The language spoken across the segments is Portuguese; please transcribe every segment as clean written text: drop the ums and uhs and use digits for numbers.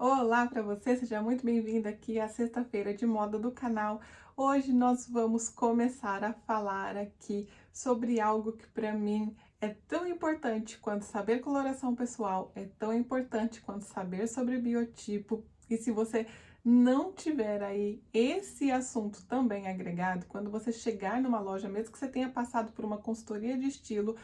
Olá para você, seja muito bem-vindo aqui à sexta-feira de moda do canal. Hoje nós vamos começar a falar aqui sobre algo que para mim é tão importante quanto saber coloração pessoal, é tão importante quanto saber sobre biotipo. E se você não tiver aí esse assunto também agregado, quando você chegar numa loja, mesmo que você tenha passado por uma consultoria de estilo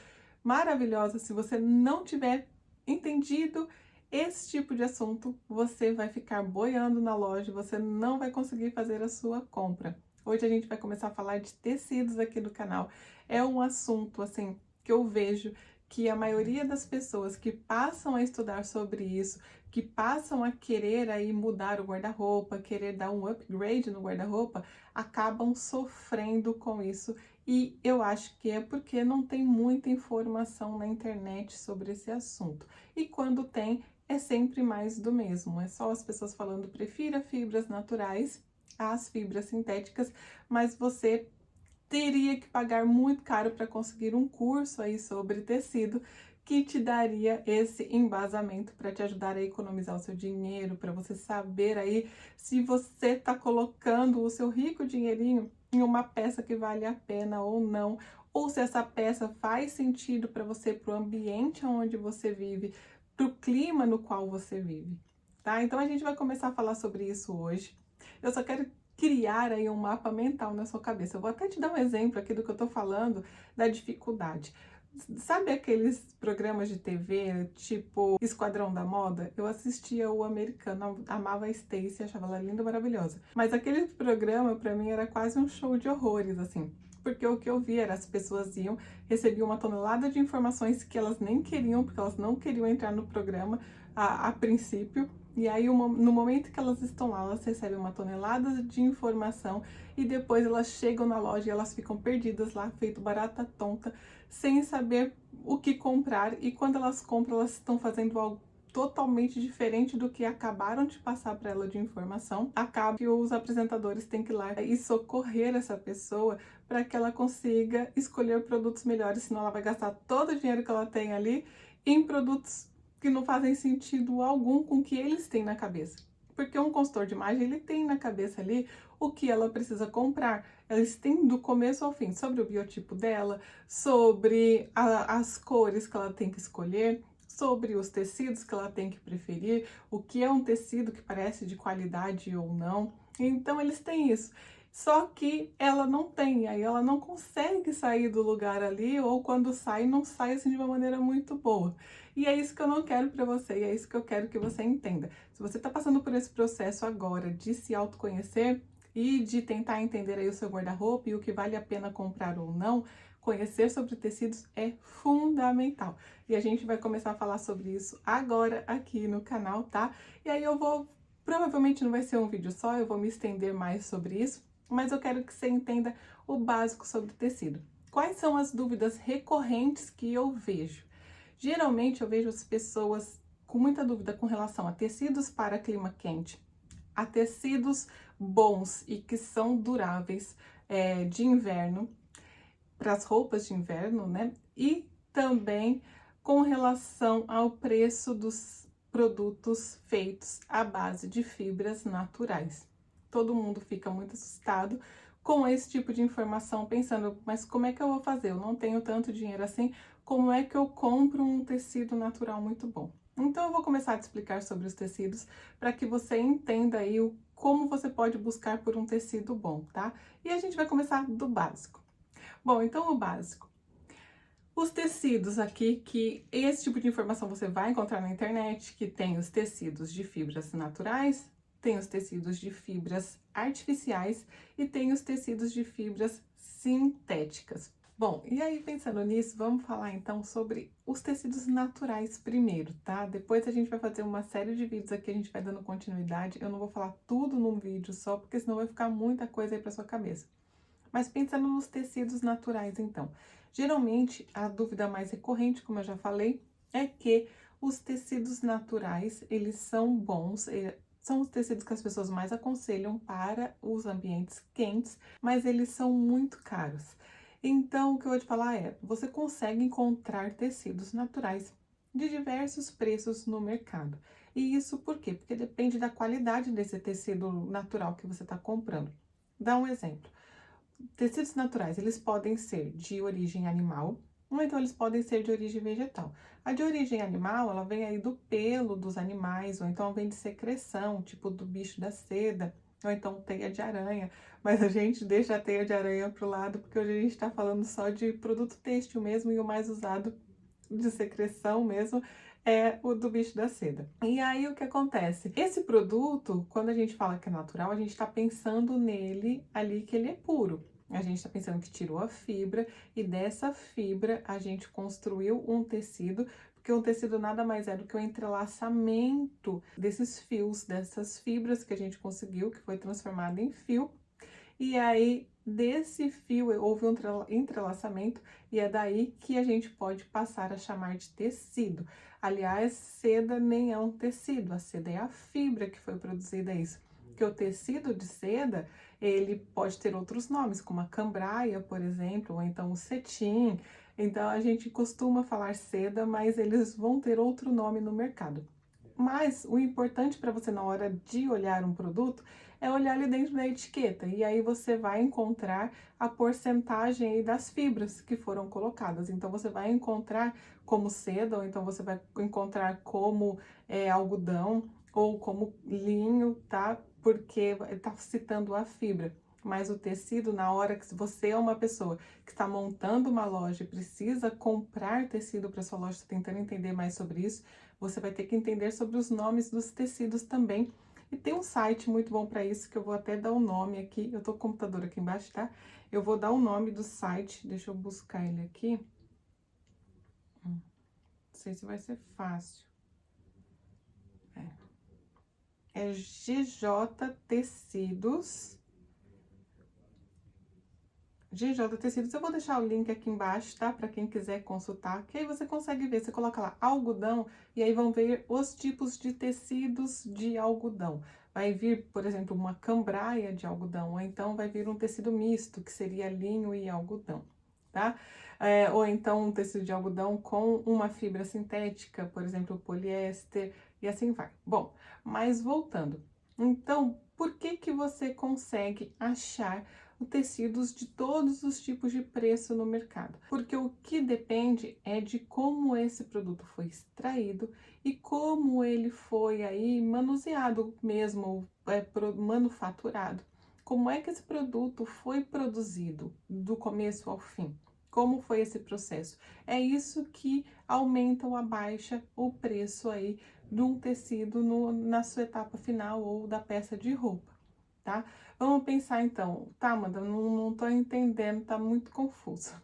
maravilhosa, se você não tiver entendido esse tipo de assunto, você vai ficar boiando na loja, você não vai conseguir fazer a sua compra. Hoje a gente vai começar a falar de tecidos aqui do canal. É um assunto, assim, que eu vejo que a maioria das pessoas que passam a estudar sobre isso, que passam a querer aí mudar o guarda-roupa, querer dar um upgrade no guarda-roupa, acabam sofrendo com isso. E eu acho que é porque não tem muita informação na internet sobre esse assunto. E quando tem, é sempre mais do mesmo. É só as pessoas falando prefira fibras naturais às fibras sintéticas, mas você teria que pagar muito caro para conseguir um curso aí sobre tecido que te daria esse embasamento para te ajudar a economizar o seu dinheiro, para você saber aí se você está colocando o seu rico dinheirinho em uma peça que vale a pena ou não, ou se essa peça faz sentido para você, para o ambiente onde você vive, para o clima no qual você vive, tá? Então a gente vai começar a falar sobre isso hoje. Eu só quero criar aí um mapa mental na sua cabeça. Eu vou até te dar um exemplo aqui do que eu tô falando da dificuldade. Sabe aqueles programas de TV, tipo Esquadrão da Moda? Eu assistia o americano, amava a Stacy, achava ela linda, maravilhosa. Mas aquele programa, pra mim, era quase um show de horrores, assim. Porque o que eu via era as pessoas iam, recebiam uma tonelada de informações que elas nem queriam, porque elas não queriam entrar no programa a princípio. E aí, no momento que elas estão lá, elas recebem uma tonelada de informação e depois elas chegam na loja e elas ficam perdidas lá, feito barata tonta, sem saber o que comprar. E quando elas compram, elas estão fazendo algo totalmente diferente do que acabaram de passar para ela de informação. Acaba que os apresentadores têm que ir lá e socorrer essa pessoa para que ela consiga escolher produtos melhores, senão ela vai gastar todo o dinheiro que ela tem ali em produtos que não fazem sentido algum com o que eles têm na cabeça. Porque um consultor de imagem, ele tem na cabeça ali o que ela precisa comprar. Eles têm do começo ao fim sobre o biotipo dela, sobre as cores que ela tem que escolher, sobre os tecidos que ela tem que preferir, o que é um tecido que parece de qualidade ou não. Então eles têm isso. Só que ela não tem, aí ela não consegue sair do lugar ali, ou quando sai, não sai assim de uma maneira muito boa. E é isso que eu não quero para você, e é isso que eu quero que você entenda. Se você está passando por esse processo agora de se autoconhecer e de tentar entender aí o seu guarda-roupa e o que vale a pena comprar ou não, conhecer sobre tecidos é fundamental. E a gente vai começar a falar sobre isso agora aqui no canal, tá? E aí eu vou, provavelmente não vai ser um vídeo só, eu vou me estender mais sobre isso, mas eu quero que você entenda o básico sobre tecido. Quais são as dúvidas recorrentes que eu vejo? Geralmente eu vejo as pessoas com muita dúvida com relação a tecidos para clima quente, a tecidos bons e que são duráveis de inverno, para as roupas de inverno, né? E também com relação ao preço dos produtos feitos à base de fibras naturais. Todo mundo fica muito assustado com esse tipo de informação, pensando, mas como é que eu vou fazer? Eu não tenho tanto dinheiro assim, como é que eu compro um tecido natural muito bom? Então eu vou começar a te explicar sobre os tecidos para que você entenda aí como você pode buscar por um tecido bom, tá? E a gente vai começar do básico. Bom, então o básico. Os tecidos aqui, que esse tipo de informação você vai encontrar na internet, que tem os tecidos de fibras naturais, tem os tecidos de fibras artificiais e tem os tecidos de fibras sintéticas. Bom, e aí pensando nisso, vamos falar então sobre os tecidos naturais primeiro, tá? Depois a gente vai fazer uma série de vídeos aqui, a gente vai dando continuidade. Eu não vou falar tudo num vídeo só, porque senão vai ficar muita coisa aí para sua cabeça. Mas pensando nos tecidos naturais, então. Geralmente, a dúvida mais recorrente, como eu já falei, é que os tecidos naturais, eles são bons, são os tecidos que as pessoas mais aconselham para os ambientes quentes, mas eles são muito caros. Então, o que eu vou te falar é, você consegue encontrar tecidos naturais de diversos preços no mercado. E isso por quê? Porque depende da qualidade desse tecido natural que você está comprando. Dá um exemplo. Tecidos naturais, eles podem ser de origem animal, ou então eles podem ser de origem vegetal. A de origem animal, ela vem aí do pelo dos animais, ou então vem de secreção, tipo do bicho da seda, ou então teia de aranha. Mas a gente deixa a teia de aranha pro lado, porque hoje a gente está falando só de produto têxtil mesmo, e o mais usado de secreção mesmo é o do bicho da seda. E aí o que acontece? Esse produto, quando a gente fala que é natural, a gente está pensando nele ali que ele é puro. A gente está pensando que tirou a fibra e dessa fibra a gente construiu um tecido, porque um tecido nada mais é do que o entrelaçamento desses fios, dessas fibras que a gente conseguiu, que foi transformado em fio. E aí, desse fio, houve um entrelaçamento, e é daí que a gente pode passar a chamar de tecido. Aliás, seda nem é um tecido, a seda é a fibra que foi produzida isso. Porque o tecido de seda, ele pode ter outros nomes, como a cambraia, por exemplo, ou então o cetim. Então, a gente costuma falar seda, mas eles vão ter outro nome no mercado. Mas o importante para você na hora de olhar um produto é olhar ali dentro da etiqueta e aí você vai encontrar a porcentagem aí das fibras que foram colocadas. Então você vai encontrar como seda, ou então você vai encontrar como algodão ou como linho, tá? Porque está citando a fibra. Mas o tecido, na hora que você é uma pessoa que está montando uma loja e precisa comprar tecido para sua loja, está tentando entender mais sobre isso, você vai ter que entender sobre os nomes dos tecidos também. E tem um site muito bom para isso, que eu vou até dar o nome aqui. Eu tô com o computador aqui embaixo, tá? Eu vou dar o nome do site. Deixa eu buscar ele aqui. Não sei se vai ser fácil. É GJ Tecidos. GJ Tecidos, eu vou deixar o link aqui embaixo, tá? Para quem quiser consultar, que aí você consegue ver. Você coloca lá algodão e aí vão ver os tipos de tecidos de algodão. Vai vir, por exemplo, uma cambraia de algodão, ou então vai vir um tecido misto, que seria linho e algodão, tá? Ou então um tecido de algodão com uma fibra sintética, por exemplo, poliéster, e assim vai. Bom, mas voltando. Então, por que que você consegue achar tecidos de todos os tipos de preço no mercado? Porque o que depende é de como esse produto foi extraído e como ele foi aí manuseado mesmo, manufaturado. Como é que esse produto foi produzido do começo ao fim? Como foi esse processo? É isso que aumenta ou abaixa o preço aí de um tecido na sua etapa final ou da peça de roupa, tá? Vamos pensar então, tá, Amanda, não tô entendendo, tá muito confuso.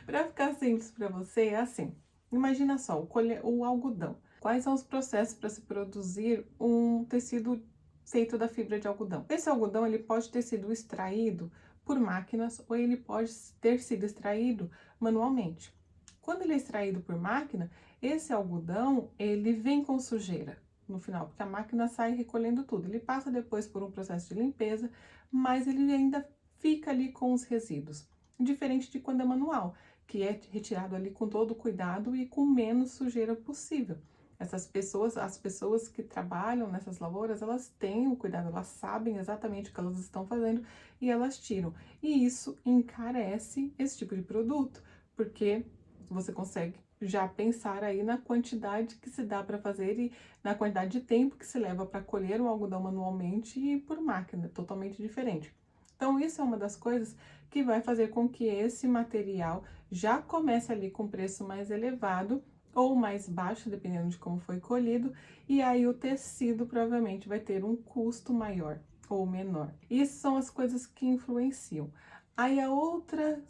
Para ficar simples para você, é assim, imagina só, o algodão. Quais são os processos para se produzir um tecido feito da fibra de algodão? Esse algodão, ele pode ter sido extraído por máquinas ou ele pode ter sido extraído manualmente. Quando ele é extraído por máquina, esse algodão, ele vem com sujeira no final, porque a máquina sai recolhendo tudo. Ele passa depois por um processo de limpeza, mas ele ainda fica ali com os resíduos. Diferente de quando é manual, que é retirado ali com todo o cuidado e com menos sujeira possível. Essas pessoas, as pessoas que trabalham nessas lavouras, elas têm o cuidado, elas sabem exatamente o que elas estão fazendo e elas tiram. E isso encarece esse tipo de produto, porque você consegue já pensar aí na quantidade que se dá para fazer e na quantidade de tempo que se leva para colher o algodão manualmente e por máquina, totalmente diferente. Então, isso é uma das coisas que vai fazer com que esse material já comece ali com preço mais elevado ou mais baixo, dependendo de como foi colhido, e aí o tecido provavelmente vai ter um custo maior ou menor. Isso são as coisas que influenciam. Aí a outra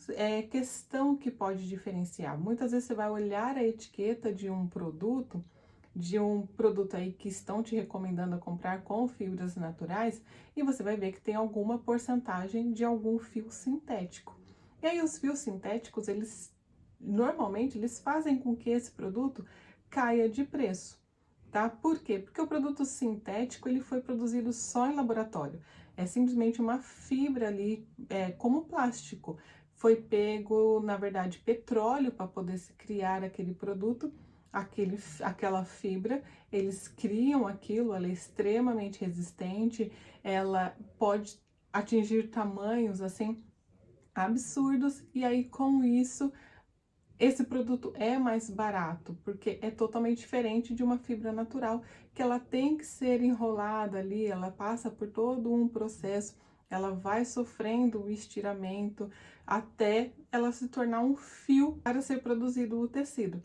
questão que pode diferenciar, muitas vezes você vai olhar a etiqueta de um produto aí que estão te recomendando a comprar com fibras naturais e você vai ver que tem alguma porcentagem de algum fio sintético. E aí os fios sintéticos, eles normalmente eles fazem com que esse produto caia de preço, tá? Por quê? Porque o produto sintético ele foi produzido só em laboratório. É simplesmente uma fibra ali, como plástico. Foi pego, na verdade, petróleo para poder se criar aquele produto aquela fibra, eles criam aquilo, ela é extremamente resistente, ela pode atingir tamanhos assim absurdos, e aí com isso esse produto é mais barato, porque é totalmente diferente de uma fibra natural, que ela tem que ser enrolada ali, ela passa por todo um processo, ela vai sofrendo o estiramento até ela se tornar um fio para ser produzido o tecido.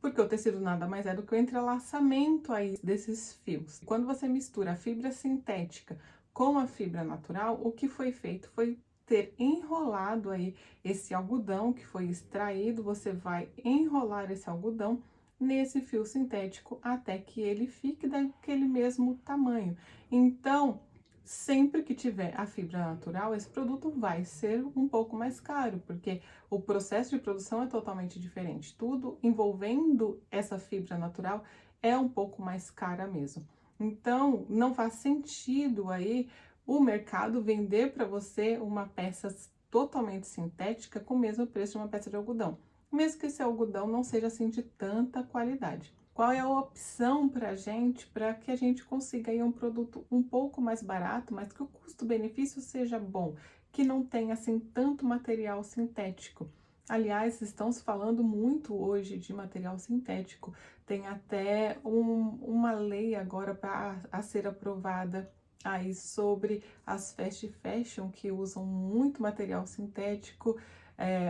Porque o tecido nada mais é do que o entrelaçamento aí desses fios. Quando você mistura a fibra sintética com a fibra natural, o que foi feito foi ter enrolado aí esse algodão que foi extraído, você vai enrolar esse algodão nesse fio sintético até que ele fique daquele mesmo tamanho. Então, sempre que tiver a fibra natural, esse produto vai ser um pouco mais caro, porque o processo de produção é totalmente diferente. Tudo envolvendo essa fibra natural é um pouco mais cara mesmo. Então, não faz sentido aí o mercado vender para você uma peça totalmente sintética com o mesmo preço de uma peça de algodão, mesmo que esse algodão não seja assim de tanta qualidade. Qual é a opção para a gente, para que a gente consiga aí um produto um pouco mais barato, mas que o custo-benefício seja bom, que não tenha assim tanto material sintético? Aliás, estão se falando muito hoje de material sintético. Tem até uma lei agora para a ser aprovada aí sobre as fast fashion que usam muito material sintético.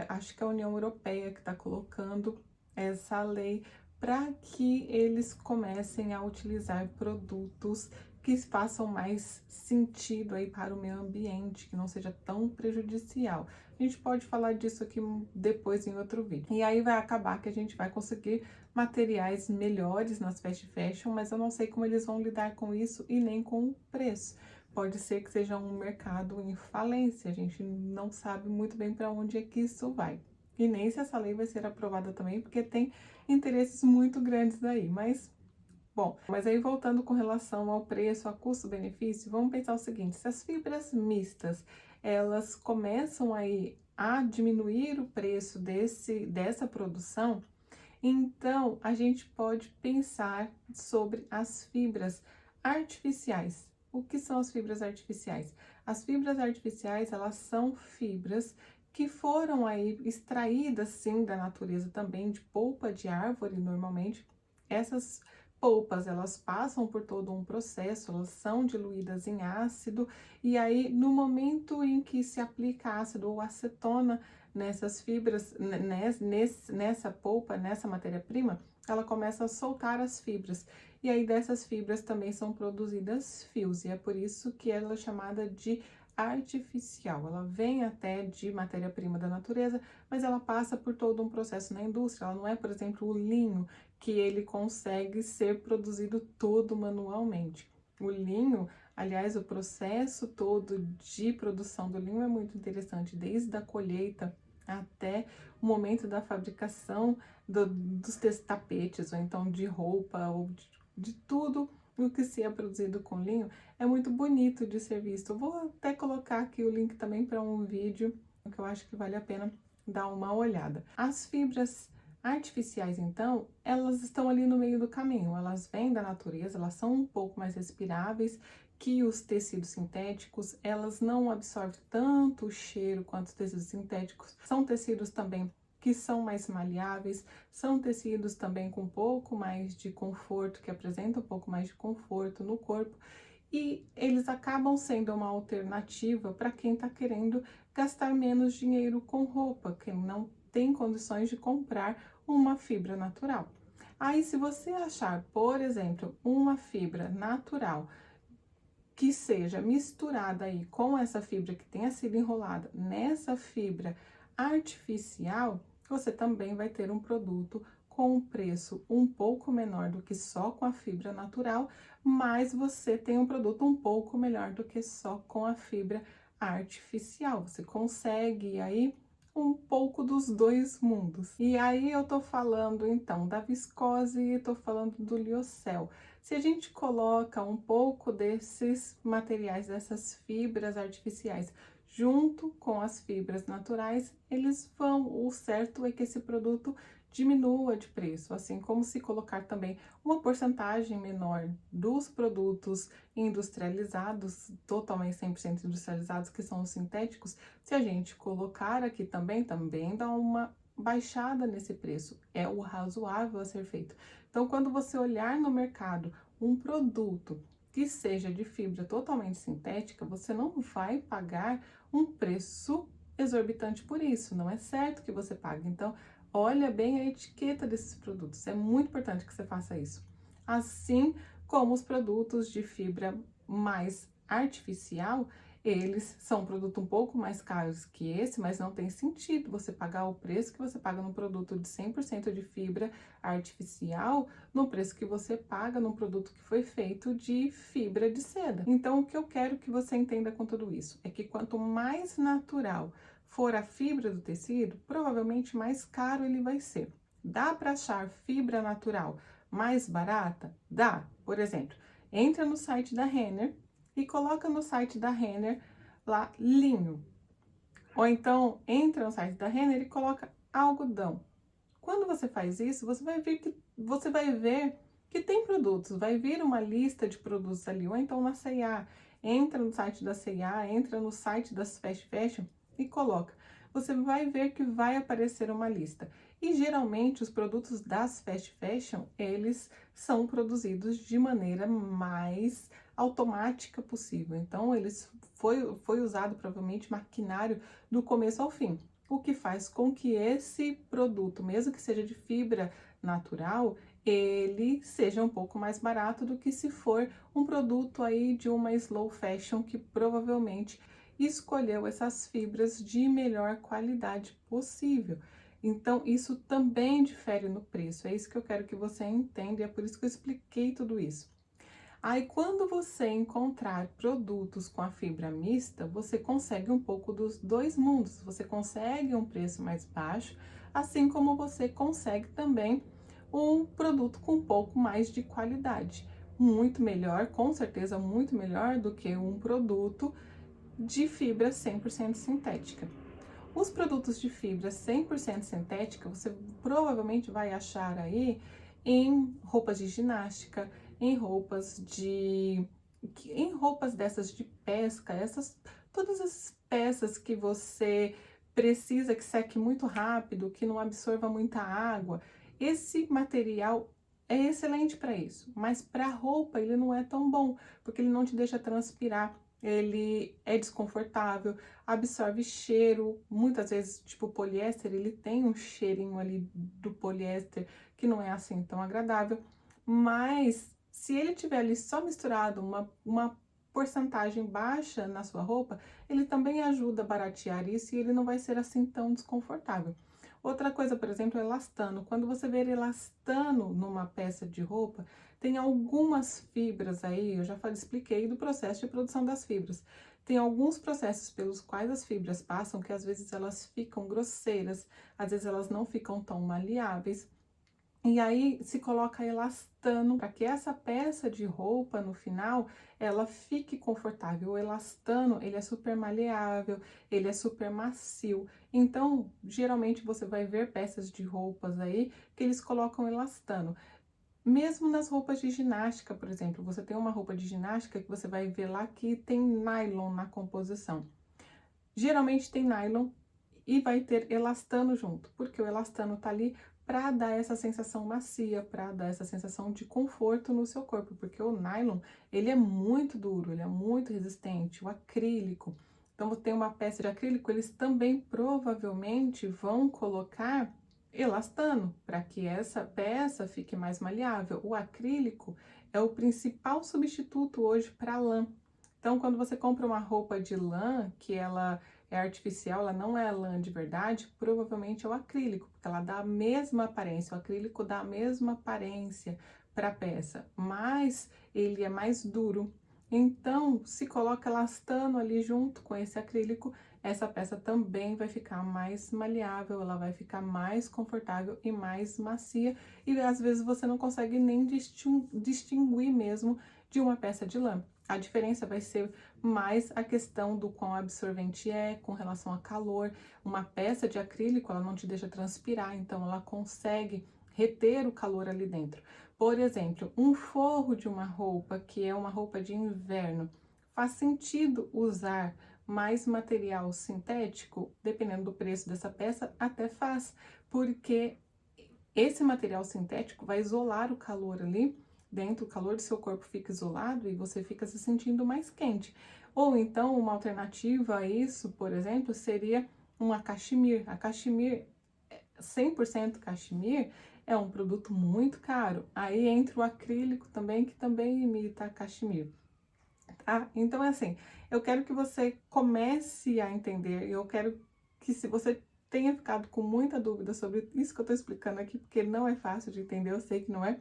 Acho que é a União Europeia que está colocando essa lei para que eles comecem a utilizar produtos que façam mais sentido aí para o meio ambiente, que não seja tão prejudicial. A gente pode falar disso aqui depois em outro vídeo. E aí vai acabar que a gente vai conseguir materiais melhores nas fast fashion, mas eu não sei como eles vão lidar com isso e nem com o preço. Pode ser que seja um mercado em falência, a gente não sabe muito bem para onde é que isso vai. E nem se essa lei vai ser aprovada também, porque tem interesses muito grandes daí, mas bom, mas aí voltando com relação ao preço, a custo-benefício, vamos pensar o seguinte: se as fibras mistas, elas começam aí a diminuir o preço dessa produção, então a gente pode pensar sobre as fibras artificiais. O que são as fibras artificiais? As fibras artificiais, elas são fibras que foram aí extraídas sim da natureza também, de polpa de árvore normalmente. Essas polpas, elas passam por todo um processo, elas são diluídas em ácido, e aí no momento em que se aplica ácido ou acetona nessas fibras, nessa polpa, nessa matéria-prima, ela começa a soltar as fibras. E aí dessas fibras também são produzidas fios, e é por isso que ela é chamada de artificial. Ela vem até de matéria-prima da natureza, mas ela passa por todo um processo na indústria. Ela não é, por exemplo, o linho, que ele consegue ser produzido todo manualmente. O linho, aliás, o processo todo de produção do linho é muito interessante, desde a colheita até o momento da fabricação dos tapetes, ou então de roupa, ou de tudo o que se é produzido com linho. É muito bonito de ser visto. Eu vou até colocar aqui o link também para um vídeo que eu acho que vale a pena dar uma olhada. As fibras artificiais, então, elas estão ali no meio do caminho, elas vêm da natureza, elas são um pouco mais respiráveis que os tecidos sintéticos, elas não absorvem tanto o cheiro quanto os tecidos sintéticos, são tecidos também que são mais maleáveis, são tecidos também com um pouco mais de conforto, que apresentam um pouco mais de conforto no corpo, e eles acabam sendo uma alternativa para quem está querendo gastar menos dinheiro com roupa, quem não tem condições de comprar uma fibra natural. Aí, se você achar, por exemplo, uma fibra natural que seja misturada aí com essa fibra que tenha sido enrolada nessa fibra artificial, você também vai ter um produto com um preço um pouco menor do que só com a fibra natural, mas você tem um produto um pouco melhor do que só com a fibra artificial. Você consegue aí um pouco dos dois mundos. E aí eu tô falando então da viscose e tô falando do liocel. Se a gente coloca um pouco desses materiais, dessas fibras artificiais, junto com as fibras naturais, eles vão, o certo é que esse produto diminua de preço, assim como se colocar também uma porcentagem menor dos produtos industrializados, totalmente 100% industrializados, que são os sintéticos, se a gente colocar aqui também, também dá uma baixada nesse preço, é o razoável a ser feito. Então, quando você olhar no mercado um produto que seja de fibra totalmente sintética, você não vai pagar um preço exorbitante por isso, não é certo que você pague. Então, olha bem a etiqueta desses produtos, é muito importante que você faça isso. Assim como os produtos de fibra mais artificial, eles são um produto um pouco mais caros que esse, mas não tem sentido você pagar o preço que você paga num produto de 100% de fibra artificial, no preço que você paga num produto que foi feito de fibra de seda. Então, o que eu quero que você entenda com tudo isso é que quanto mais natural for a fibra do tecido, provavelmente mais caro ele vai ser. Dá para achar fibra natural mais barata? Dá. Por exemplo, entra no site da Renner e coloca no site da Renner lá linho. Ou então entra no site da Renner e coloca algodão. Quando você faz isso, você vai ver que tem produtos, vai vir uma lista de produtos ali, ou então na C&A, entra no site da C&A, entra no site das fast fashion e coloca. Você vai ver que vai aparecer uma lista. E geralmente os produtos das fast fashion, eles são produzidos de maneira mais automática possível. Então, foi usado provavelmente maquinário do começo ao fim, o que faz com que esse produto, mesmo que seja de fibra natural, ele seja um pouco mais barato do que se for um produto aí de uma slow fashion que provavelmente escolheu essas fibras de melhor qualidade possível. Então, isso também difere no preço. É isso que eu quero que você entenda e é por isso que eu expliquei tudo isso. Aí, quando você encontrar produtos com a fibra mista, você consegue um pouco dos dois mundos. Você consegue um preço mais baixo, assim como você consegue também um produto com um pouco mais de qualidade. Muito melhor, com certeza, muito melhor do que um produto de fibra 100% sintética. Os produtos de fibra 100% sintética, você provavelmente vai achar aí em roupas de ginástica, em roupas dessas de pesca, todas essas peças que você precisa que seque muito rápido, que não absorva muita água. Esse material é excelente para isso, mas para roupa ele não é tão bom, porque ele não te deixa transpirar, ele é desconfortável, absorve cheiro, muitas vezes, tipo poliéster, ele tem um cheirinho ali do poliéster que não é assim tão agradável, mas se ele tiver ali só misturado uma porcentagem baixa na sua roupa, ele também ajuda a baratear isso e ele não vai ser assim tão desconfortável. Outra coisa, por exemplo, é elastano. Quando você vê elastano numa peça de roupa, tem algumas fibras aí, eu já expliquei do processo de produção das fibras. Tem alguns processos pelos quais as fibras passam que às vezes elas ficam grosseiras, às vezes elas não ficam tão maleáveis. E aí se coloca elastano para que essa peça de roupa no final ela fique confortável. O elastano, ele é super maleável, ele é super macio. Então, geralmente você vai ver peças de roupas aí que eles colocam elastano. Mesmo nas roupas de ginástica, por exemplo, você tem uma roupa de ginástica que você vai ver lá que tem nylon na composição. Geralmente tem nylon e vai ter elastano junto, porque o elastano tá ali para dar essa sensação macia, para dar essa sensação de conforto no seu corpo, porque o nylon, ele é muito duro, ele é muito resistente, o acrílico. Então, você tem uma peça de acrílico, eles também provavelmente vão colocar elastano para que essa peça fique mais maleável. O acrílico é o principal substituto hoje para lã. Então, quando você compra uma roupa de lã, que ela é artificial, ela não é lã de verdade, provavelmente é o acrílico, porque ela dá a mesma aparência, o acrílico dá a mesma aparência para a peça, mas ele é mais duro. Então, se coloca elastano ali junto com esse acrílico, essa peça também vai ficar mais maleável, ela vai ficar mais confortável e mais macia, e às vezes você não consegue nem distinguir mesmo de uma peça de lã. A diferença vai ser mais a questão do quão absorvente é com relação a calor. Uma peça de acrílico, ela não te deixa transpirar, então ela consegue reter o calor ali dentro. Por exemplo, um forro de uma roupa, que é uma roupa de inverno, faz sentido usar mais material sintético, dependendo do preço dessa peça, até faz, porque esse material sintético vai isolar o calor ali dentro, o calor do seu corpo fica isolado e você fica se sentindo mais quente. Ou então, uma alternativa a isso, por exemplo, seria uma cachemir. A cachemir, 100% cachemir, é um produto muito caro. Aí entra o acrílico também, que também imita a cachemir. Tá? Então, é assim, eu quero que você comece a entender, e eu quero que, se você tenha ficado com muita dúvida sobre isso que eu tô explicando aqui, porque não é fácil de entender, eu sei que não é,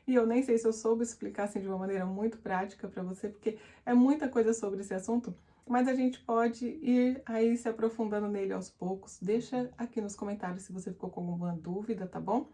e eu nem sei se eu soube explicar assim de uma maneira muito prática para você, porque é muita coisa sobre esse assunto, mas a gente pode ir aí se aprofundando nele aos poucos. Deixa aqui nos comentários se você ficou com alguma dúvida, tá bom?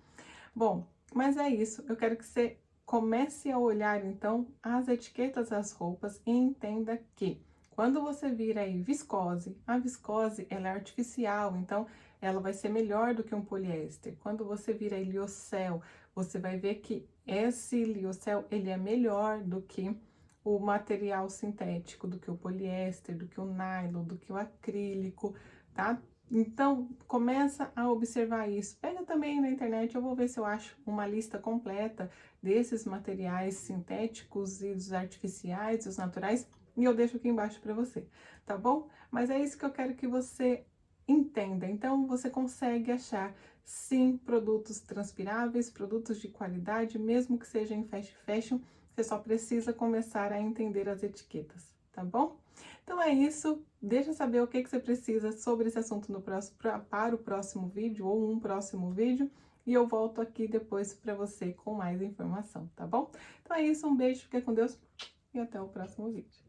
Bom, mas é isso. Eu quero que você comece a olhar então as etiquetas das roupas e entenda que quando você vir aí viscose, a viscose ela é artificial, então ela vai ser melhor do que um poliéster. Quando você vir aí liocel, você vai ver que esse liocel ele é melhor do que o material sintético, do que o poliéster, do que o nylon, do que o acrílico, tá? Então, começa a observar isso. Pega também na internet, eu vou ver se eu acho uma lista completa desses materiais sintéticos e dos artificiais, dos naturais, e eu deixo aqui embaixo para você, tá bom? Mas é isso que eu quero que você entenda. Então, você consegue achar, sim, produtos transpiráveis, produtos de qualidade, mesmo que seja em fast fashion, você só precisa começar a entender as etiquetas, tá bom? Então é isso, deixa eu saber o que você precisa sobre esse assunto no próximo, para o próximo vídeo ou um próximo vídeo, e eu volto aqui depois para você com mais informação, tá bom? Então é isso, um beijo, fica com Deus e até o próximo vídeo.